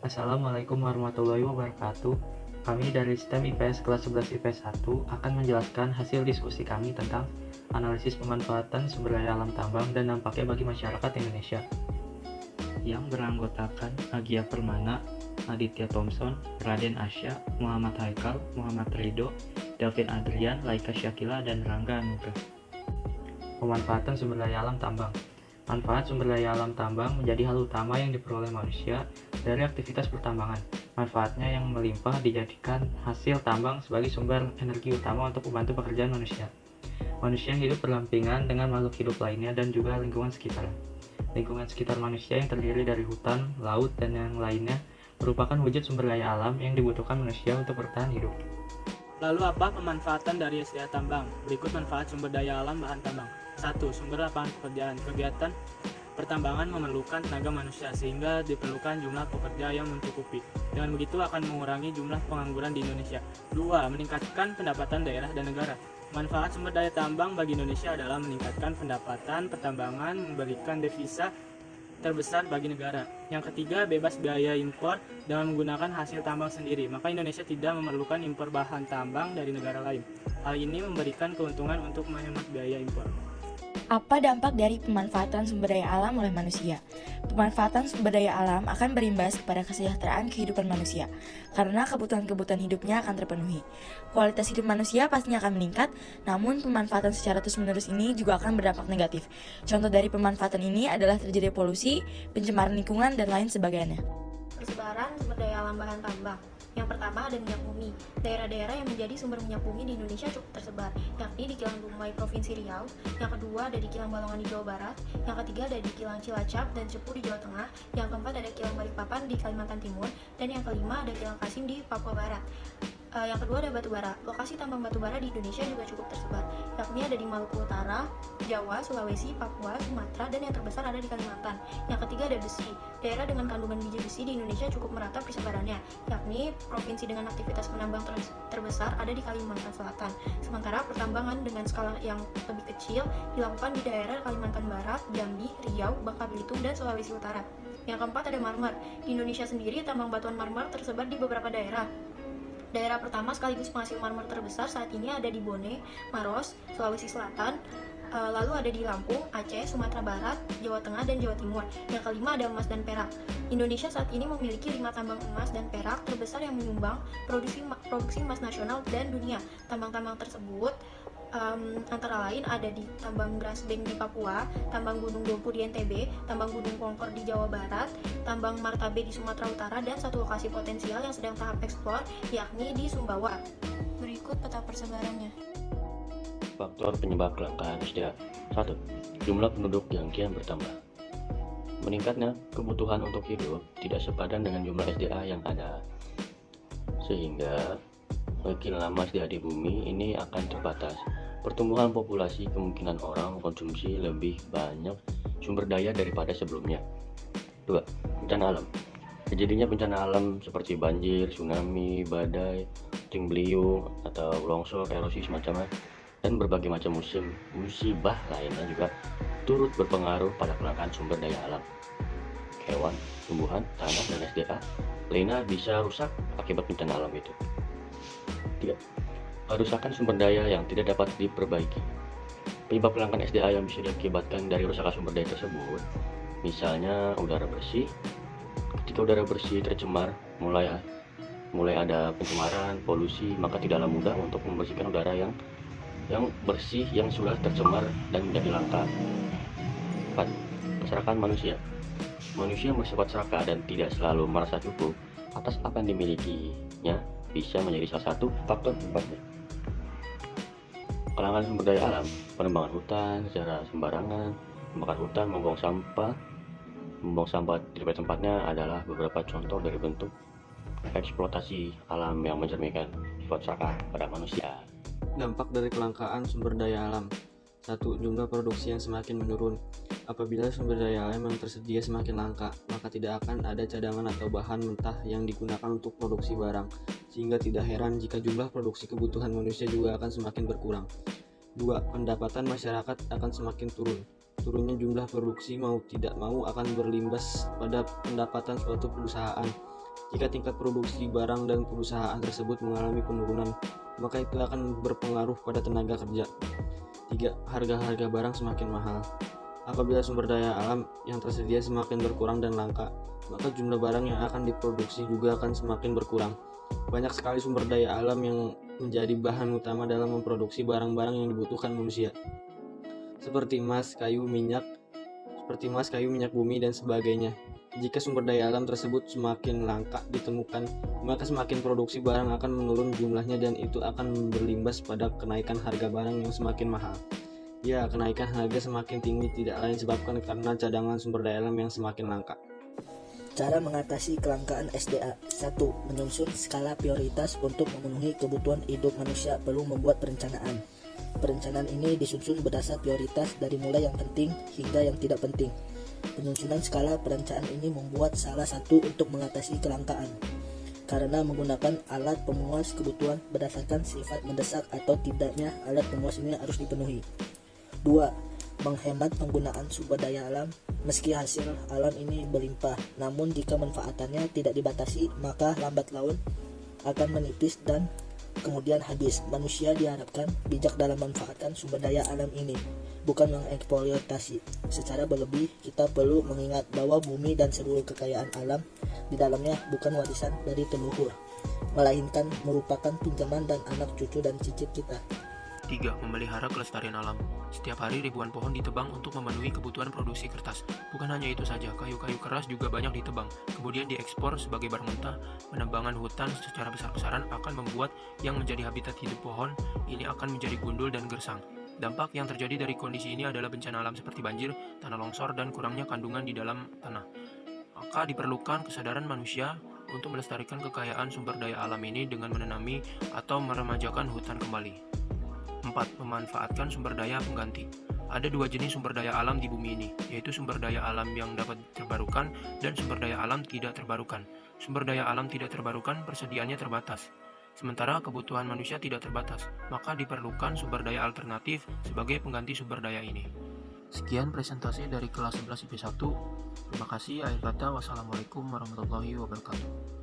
Assalamualaikum warahmatullahi wabarakatuh. Kami dari STEM IPS kelas 11 IPS 1 akan menjelaskan hasil diskusi kami tentang analisis pemanfaatan sumber daya alam tambang dan dampaknya bagi masyarakat Indonesia, yang beranggotakan Agia Permana, Aditya Thompson, Raden Asya, Muhammad Haikal, Muhammad Ridho, Delvin Adrian, Laika Syakila, dan Rangga Anugrah. Pemanfaatan sumber daya alam tambang. Manfaat sumber daya alam tambang menjadi hal utama yang diperoleh manusia dari aktivitas pertambangan. Manfaatnya yang melimpah dijadikan hasil tambang sebagai sumber energi utama untuk membantu pekerjaan manusia. Manusia hidup berdampingan dengan makhluk hidup lainnya dan juga lingkungan sekitar. Lingkungan sekitar manusia yang terdiri dari hutan, laut, dan yang lainnya merupakan wujud sumber daya alam yang dibutuhkan manusia untuk bertahan hidup. Lalu apa pemanfaatan dari SDA tambang? Berikut manfaat sumber daya alam bahan tambang. 1. Sumber lapangan pekerjaan. Kegiatan pertambangan memerlukan tenaga manusia sehingga diperlukan jumlah pekerja yang mencukupi. Dengan begitu akan mengurangi jumlah pengangguran di Indonesia. 2. Meningkatkan pendapatan daerah dan negara. Manfaat sumber daya tambang bagi Indonesia adalah meningkatkan pendapatan pertambangan, memberikan devisa terbesar bagi negara. Yang ketiga, bebas biaya impor dengan menggunakan hasil tambang sendiri. Maka Indonesia tidak memerlukan impor bahan tambang dari negara lain. Hal ini memberikan keuntungan untuk menghemat biaya impor. Apa dampak dari pemanfaatan sumber daya alam oleh manusia? Pemanfaatan sumber daya alam akan berimbas kepada kesejahteraan kehidupan manusia, karena kebutuhan-kebutuhan hidupnya akan terpenuhi. Kualitas hidup manusia pastinya akan meningkat, namun pemanfaatan secara terus-menerus ini juga akan berdampak negatif. Contoh dari pemanfaatan ini adalah terjadi polusi, pencemaran lingkungan, dan lain sebagainya. Persebaran sumber daya alam bahan tambang. Yang pertama ada minyak bumi. Daerah-daerah yang menjadi sumber minyak bumi di Indonesia cukup tersebar, yakni di Kilang Dumai Provinsi Riau. Yang kedua ada di Kilang Balongan di Jawa Barat. Yang ketiga ada di Kilang Cilacap dan Cepu di Jawa Tengah. Yang keempat ada Kilang Balikpapan di Kalimantan Timur. Dan yang kelima ada Kilang Kasim di Papua Barat. Yang kedua ada batu bara. Lokasi tambang batu bara di Indonesia juga cukup tersebar, yakni ada di Maluku Utara, Jawa, Sulawesi, Papua, Sumatera, dan yang terbesar ada di Kalimantan. Yang ketiga ada besi. Daerah dengan kandungan biji besi di Indonesia cukup merata persebarannya, yakni provinsi dengan aktivitas penambang terbesar ada di Kalimantan Selatan. Sementara pertambangan dengan skala yang lebih kecil dilakukan di daerah Kalimantan Barat, Jambi, Riau, Bangka Belitung, dan Sulawesi Utara. Yang keempat ada marmer. Di Indonesia sendiri tambang batuan marmer tersebar di beberapa daerah. Daerah pertama sekaligus penghasil marmer terbesar saat ini ada di Bone, Maros, Sulawesi Selatan, lalu ada di Lampung, Aceh, Sumatera Barat, Jawa Tengah, dan Jawa Timur. Yang kelima ada emas dan perak. Indonesia saat ini memiliki 5 tambang emas dan perak terbesar yang menyumbang produksi emas nasional dan dunia. Tambang-tambang tersebut antara lain ada di tambang Grasberg di Papua, tambang Gunung Dompu di NTB, tambang Gunung Pongkor di Jawa Barat, tambang Martabe di Sumatera Utara, dan satu lokasi potensial yang sedang tahap eksplor yakni di Sumbawa. Berikut peta persebarannya. Faktor penyebab kelangkaan SDA. 1. Jumlah penduduk yang kian bertambah. Meningkatnya kebutuhan untuk hidup tidak sepadan dengan jumlah SDA yang ada, sehingga makin lama SDA di bumi ini akan terbatas. Pertumbuhan populasi kemungkinan orang mengkonsumsi lebih banyak sumber daya daripada sebelumnya. 2. Bencana alam. Terjadinya bencana alam seperti banjir, tsunami, badai, puting beliung, atau longsor, erosi semacamnya, dan berbagai macam musibah lainnya juga turut berpengaruh pada kelangkaan sumber daya alam. Hewan, tumbuhan, tanah, dan SDA lainnya bisa rusak akibat bencana alam itu. 3. Kerusakan sumber daya yang tidak dapat diperbaiki. Penyebab kelangkaan SDA yang bisa diakibatkan dari rusakan sumber daya tersebut, misalnya udara bersih. Ketika udara bersih tercemar, mulai ada pencemaran, polusi, maka tidaklah mudah untuk membersihkan udara yang bersih yang sudah tercemar dan menjadi langka. 4. Keserakahan manusia. Manusia bersifat serakah dan tidak selalu merasa cukup atas apa yang dimilikinya bisa menjadi salah satu faktor penyebabnya. Kelangkaan sumber daya alam, penebangan hutan secara sembarangan, membakar hutan, membuang sampah tidak pada tempatnya adalah beberapa contoh dari bentuk eksploitasi alam yang mencerminkan sifat serakah pada manusia. Dampak dari kelangkaan sumber daya alam. 1. Jumlah produksi yang semakin menurun. Apabila sumber daya alam yang tersedia semakin langka, maka tidak akan ada cadangan atau bahan mentah yang digunakan untuk produksi barang, sehingga tidak heran jika jumlah produksi kebutuhan manusia juga akan semakin berkurang. 2. Pendapatan masyarakat akan semakin turun. Turunnya jumlah produksi mau tidak mau akan berimbas pada pendapatan suatu perusahaan, Jika tingkat produksi barang dan perusahaan tersebut mengalami penurunan, maka itu akan berpengaruh pada tenaga kerja. 3. Harga-harga barang semakin mahal. Apabila sumber daya alam yang tersedia semakin berkurang dan langka, maka jumlah barang yang akan diproduksi juga akan semakin berkurang. Banyak sekali sumber daya alam yang menjadi bahan utama dalam memproduksi barang-barang yang dibutuhkan manusia, seperti emas, kayu, minyak bumi, dan sebagainya. Jika sumber daya alam tersebut semakin langka ditemukan, maka semakin produksi barang akan menurun jumlahnya dan itu akan berimbas pada kenaikan harga barang yang semakin mahal. Ya, kenaikan harga semakin tinggi tidak lain disebabkan karena cadangan sumber daya alam yang semakin langka. Cara mengatasi kelangkaan SDA. 1. Menyusun skala prioritas untuk memenuhi kebutuhan hidup manusia perlu membuat perencanaan. Perencanaan ini disusun berdasar prioritas dari mulai yang penting hingga yang tidak penting. Penyusunan skala perencanaan ini membuat salah satu untuk mengatasi kelangkaan, karena menggunakan alat pemuas kebutuhan berdasarkan sifat mendesak atau tidaknya alat pemuas ini harus dipenuhi. 2. Menghemat penggunaan sumber daya alam. Meski hasil alam ini berlimpah, namun jika manfaatannya tidak dibatasi, maka lambat laun akan menipis dan kemudian habis. Manusia diharapkan bijak dalam memanfaatkan sumber daya alam ini, bukan mengeksploitasi secara berlebih. Kita perlu mengingat bahwa bumi dan seluruh kekayaan alam di dalamnya bukan warisan dari leluhur, melainkan merupakan pinjaman dan anak cucu dan cicit kita. 3. Memelihara kelestarian alam. Setiap hari ribuan pohon ditebang untuk memenuhi kebutuhan produksi kertas. Bukan hanya itu saja, kayu-kayu keras juga banyak ditebang, kemudian diekspor sebagai barang mentah. Penebangan hutan secara besar-besaran akan membuat yang menjadi habitat hidup pohon ini akan menjadi gundul dan gersang. Dampak yang terjadi dari kondisi ini adalah bencana alam seperti banjir, tanah longsor, dan kurangnya kandungan di dalam tanah. Maka diperlukan kesadaran manusia untuk melestarikan kekayaan sumber daya alam ini dengan menanami atau meremajakan hutan kembali. 4. Memanfaatkan sumber daya pengganti. Ada dua jenis sumber daya alam di bumi ini, yaitu sumber daya alam yang dapat terbarukan dan sumber daya alam tidak terbarukan. Sumber daya alam tidak terbarukan persediaannya terbatas, sementara kebutuhan manusia tidak terbatas, maka diperlukan sumber daya alternatif sebagai pengganti sumber daya ini. Sekian presentasi dari kelas 11 IP1. Terima kasih. Akhir kata, wassalamualaikum warahmatullahi wabarakatuh.